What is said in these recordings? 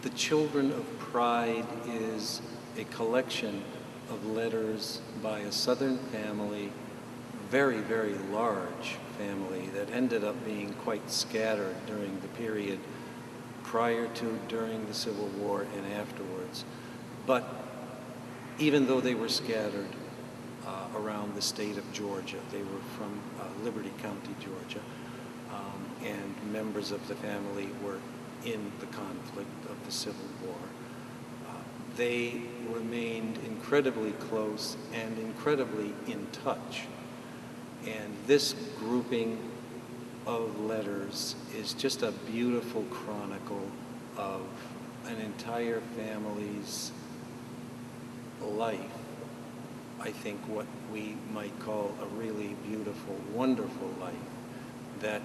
The Children of Pride is a collection of letters by a Southern family, very, very large family that ended up being quite scattered during the period prior to, during the Civil War, and afterwards. But even though they were scattered around the state of Georgia, they were from Liberty County, Georgia, and members of the family were in the conflict of the Civil War. They remained incredibly close and incredibly in touch. And this grouping of letters is just a beautiful chronicle of an entire family's life. I think what we might call a really beautiful, wonderful life that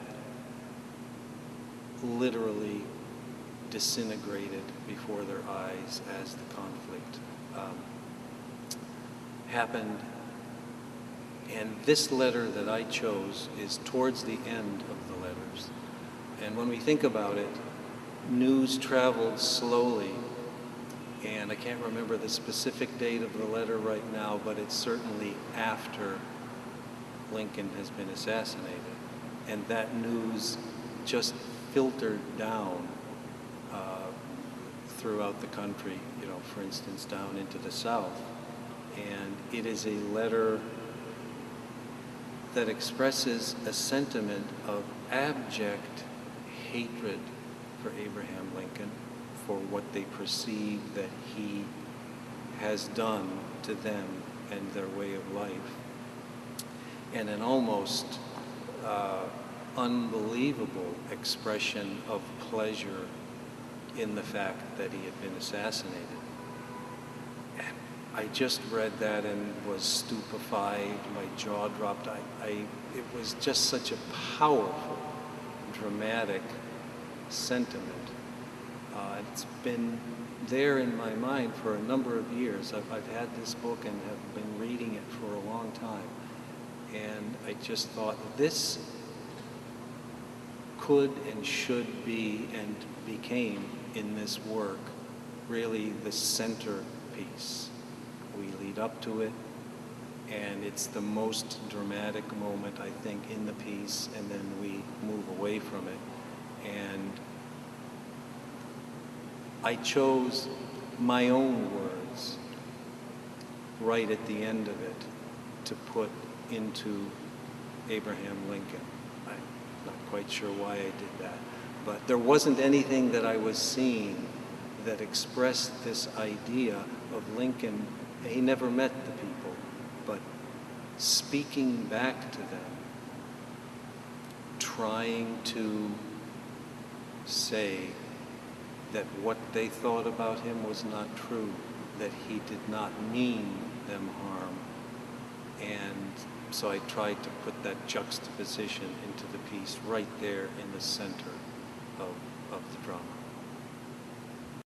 literally disintegrated before their eyes as the conflict happened. And this letter that I chose is towards the end of the letters. And when we think about it, news traveled slowly, and I can't remember the specific date of the letter right now, but it's certainly after Lincoln has been assassinated. And that news just filtered down throughout the country, you know, for instance, down into the South. And it is a letter that expresses a sentiment of abject hatred for Abraham Lincoln, for what they perceive that he has done to them and their way of life. And an almost unbelievable expression of pleasure in the fact that he had been assassinated. And I just read that and was stupefied, my jaw dropped. It was just such a powerful, dramatic sentiment. It's been there in my mind for a number of years. I've had this book and have been reading it for a long time. And I just thought this could and should be and became in this work really the centerpiece. We lead up to it, and it's the most dramatic moment, I think, in the piece, and then we move away from it. And I chose my own words right at the end of it to put into Abraham Lincoln. I'm not quite sure why I did that, but there wasn't anything that I was seeing that expressed this idea of Lincoln. He never met the people, but speaking back to them, trying to say that what they thought about him was not true, that he did not mean them harm. And so I tried to put that juxtaposition into the piece right there in the center of the drama.